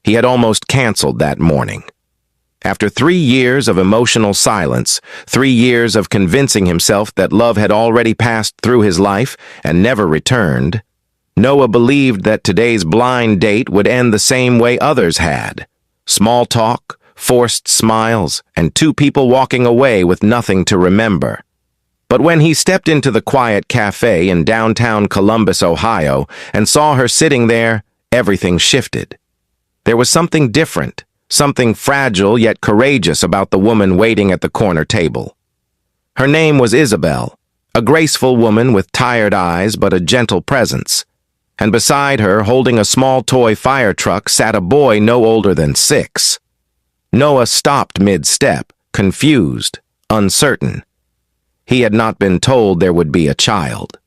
He had almost canceled that morning. After 3 years of emotional silence, 3 years of convincing himself that love had already passed through his life and never returned, Noah believed that today's blind date would end the same way others had. Small talk, forced smiles, and 2 people walking away with nothing to remember. But when he stepped into the quiet cafe in downtown Columbus, Ohio, and saw her sitting there, everything shifted. There was something different, something fragile yet courageous about the woman waiting at the corner table. Her name was Isabel, a graceful woman with tired eyes but a gentle presence. And beside her, holding a small toy fire truck, sat a boy no older than 6. Noah stopped mid-step, confused, uncertain. He had not been told there would be a child.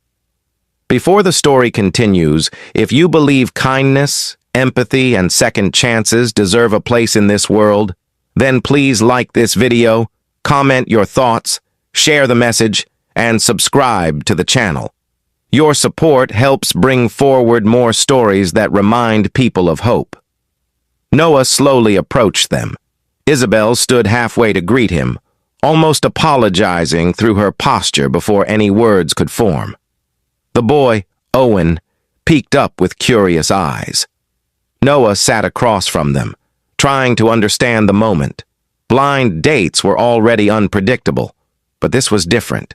Before the story continues, if you believe kindness, empathy, and second chances deserve a place in this world, then please like this video, comment your thoughts, share the message, and subscribe to the channel. Your support helps bring forward more stories that remind people of hope. Noah slowly approached them. Isabel stood halfway to greet him, almost apologizing through her posture before any words could form. The boy, Owen, peeked up with curious eyes. Noah sat across from them, trying to understand the moment. Blind dates were already unpredictable, but this was different.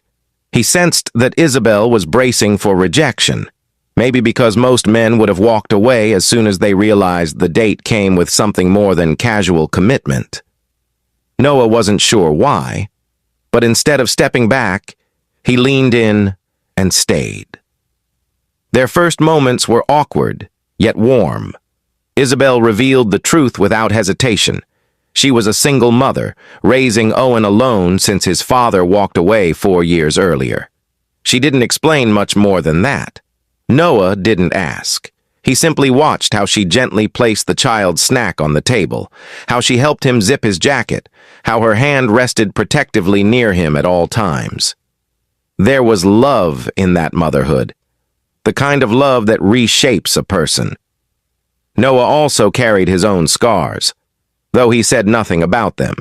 He sensed that Isabel was bracing for rejection, maybe because most men would have walked away as soon as they realized the date came with something more than casual commitment. Noah wasn't sure why, but instead of stepping back, he leaned in and stayed. Their first moments were awkward, yet warm. Isabel revealed the truth without hesitation. She was a single mother, raising Owen alone since his father walked away 4 years earlier. She didn't explain much more than that. Noah didn't ask. He simply watched how she gently placed the child's snack on the table, how she helped him zip his jacket, how her hand rested protectively near him at all times. There was love in that motherhood, the kind of love that reshapes a person. Noah also carried his own scars, though he said nothing about them.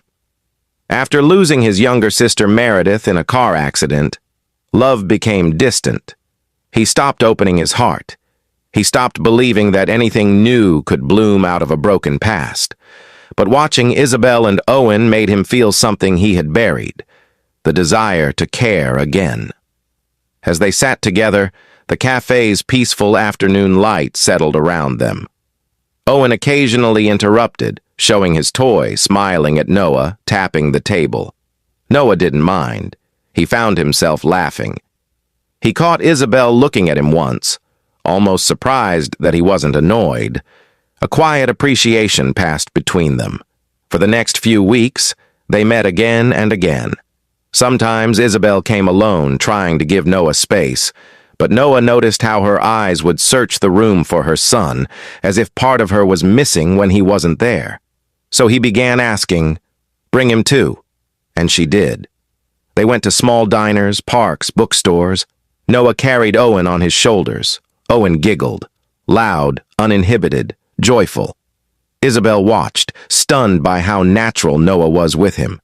After losing his younger sister Meredith in a car accident, love became distant. He stopped opening his heart. He stopped believing that anything new could bloom out of a broken past. But watching Isabel and Owen made him feel something he had buried, the desire to care again. As they sat together, the cafe's peaceful afternoon light settled around them. Owen occasionally interrupted, showing his toy, smiling at Noah, tapping the table. Noah didn't mind. He found himself laughing. He caught Isabel looking at him once, almost surprised that he wasn't annoyed. A quiet appreciation passed between them. For the next few weeks, they met again and again. Sometimes Isabel came alone, trying to give Noah space, but Noah noticed how her eyes would search the room for her son, as if part of her was missing when he wasn't there. So he began asking, "Bring him too." And she did. They went to small diners, parks, bookstores. Noah carried Owen on his shoulders. Owen giggled, loud, uninhibited, joyful. Isabel watched, stunned by how natural Noah was with him.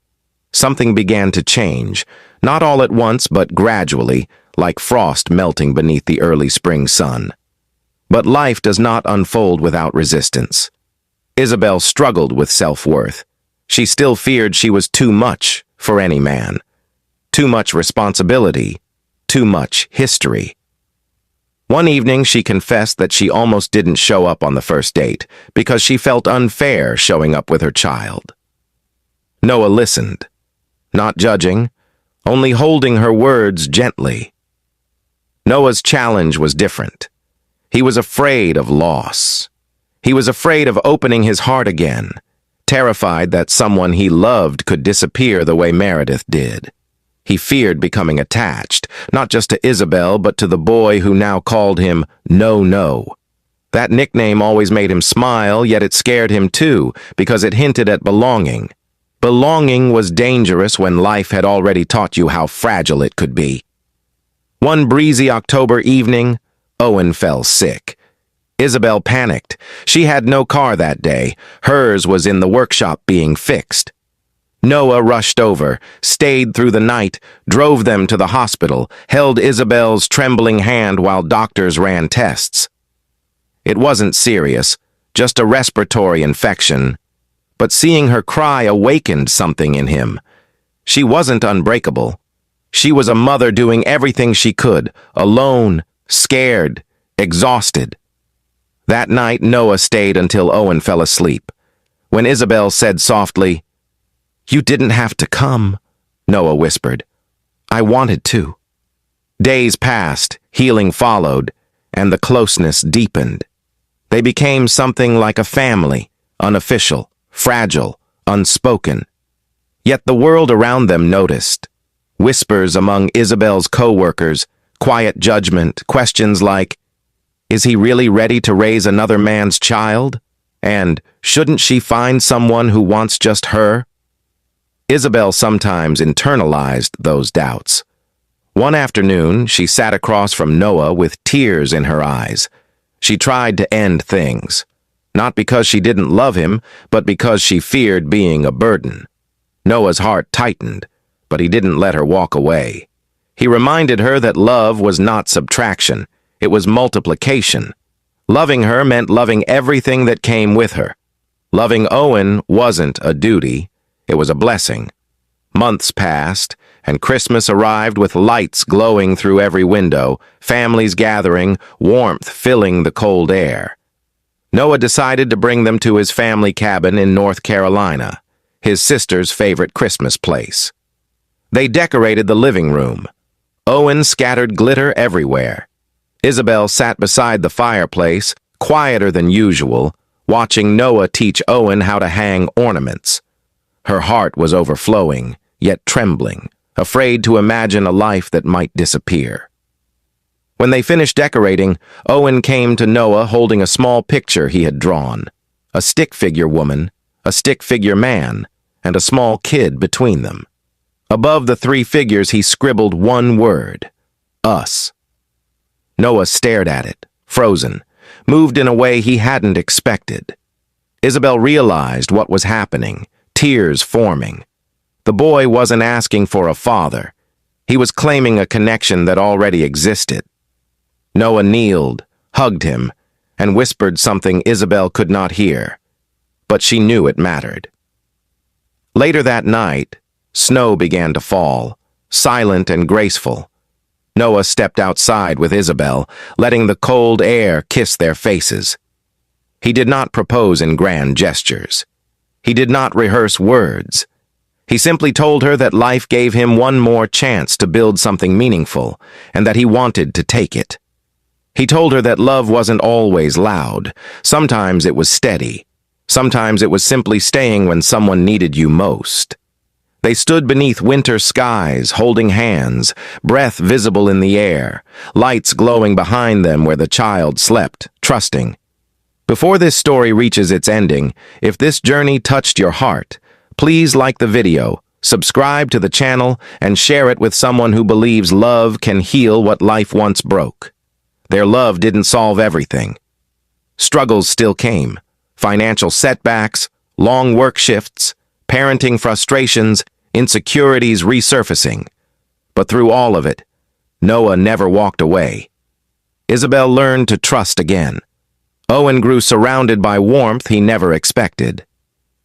Something began to change, not all at once but gradually, like frost melting beneath the early spring sun. But life does not unfold without resistance. Isabel struggled with self-worth. She still feared she was too much for any man. Too much responsibility, too much history. One evening she confessed that she almost didn't show up on the first date because she felt unfair showing up with her child. Noah listened, not judging, only holding her words gently. Noah's challenge was different. He was afraid of loss. He was afraid of opening his heart again, terrified that someone he loved could disappear the way Meredith did. He feared becoming attached, not just to Isabel, but to the boy who now called him No. That nickname always made him smile, yet it scared him too, because it hinted at belonging. Belonging was dangerous when life had already taught you how fragile it could be. One breezy October evening, Owen fell sick. Isabel panicked. She had no car that day. Hers was in the workshop being fixed. Noah rushed over, stayed through the night, drove them to the hospital, held Isabel's trembling hand while doctors ran tests. It wasn't serious, just a respiratory infection. But seeing her cry awakened something in him. She wasn't unbreakable. She was a mother doing everything she could, alone, scared, exhausted. That night, Noah stayed until Owen fell asleep. When Isabel said softly, "You didn't have to come," Noah whispered. "I wanted to." Days passed, healing followed, and the closeness deepened. They became something like a family, unofficial, fragile, unspoken. Yet the world around them noticed. Whispers among Isabel's co-workers, quiet judgment, questions like, "Is he really ready to raise another man's child?" And, "Shouldn't she find someone who wants just her?" Isabel sometimes internalized those doubts. One afternoon, she sat across from Noah with tears in her eyes. She tried to end things, not because she didn't love him, but because she feared being a burden. Noah's heart tightened, but he didn't let her walk away. He reminded her that love was not subtraction, it was multiplication. Loving her meant loving everything that came with her. Loving Owen wasn't a duty, it was a blessing. Months passed, and Christmas arrived with lights glowing through every window, families gathering, warmth filling the cold air. Noah decided to bring them to his family cabin in North Carolina, his sister's favorite Christmas place. They decorated the living room. Owen scattered glitter everywhere. Isabel sat beside the fireplace, quieter than usual, watching Noah teach Owen how to hang ornaments. Her heart was overflowing, yet trembling, afraid to imagine a life that might disappear. When they finished decorating, Owen came to Noah holding a small picture he had drawn, a stick figure woman, a stick figure man, and a small kid between them. Above the three figures he scribbled one word, us. Noah stared at it, frozen, moved in a way he hadn't expected. Isabel realized what was happening, tears forming. The boy wasn't asking for a father. He was claiming a connection that already existed. Noah kneeled, hugged him, and whispered something Isabel could not hear, but she knew it mattered. Later that night, snow began to fall, silent and graceful. Noah stepped outside with Isabel, letting the cold air kiss their faces. He did not propose in grand gestures. He did not rehearse words. He simply told her that life gave him one more chance to build something meaningful, and that he wanted to take it. He told her that love wasn't always loud. Sometimes it was steady. Sometimes it was simply staying when someone needed you most. They stood beneath winter skies, holding hands, breath visible in the air, lights glowing behind them where the child slept, trusting. Before this story reaches its ending, if this journey touched your heart, please like the video, subscribe to the channel, and share it with someone who believes love can heal what life once broke. Their love didn't solve everything. Struggles still came. Financial setbacks, long work shifts, parenting frustrations, insecurities resurfacing. But through all of it, Noah never walked away. Isabel learned to trust again. Owen grew surrounded by warmth he never expected.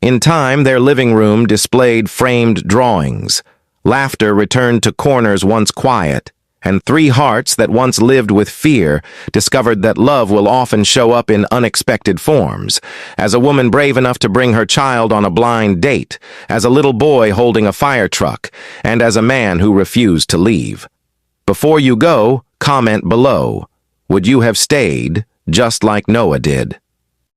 In time, their living room displayed framed drawings. Laughter returned to corners once quiet, and three hearts that once lived with fear discovered that love will often show up in unexpected forms, as a woman brave enough to bring her child on a blind date, as a little boy holding a fire truck, and as a man who refused to leave. Before you go, comment below. Would you have stayed just like Noah did?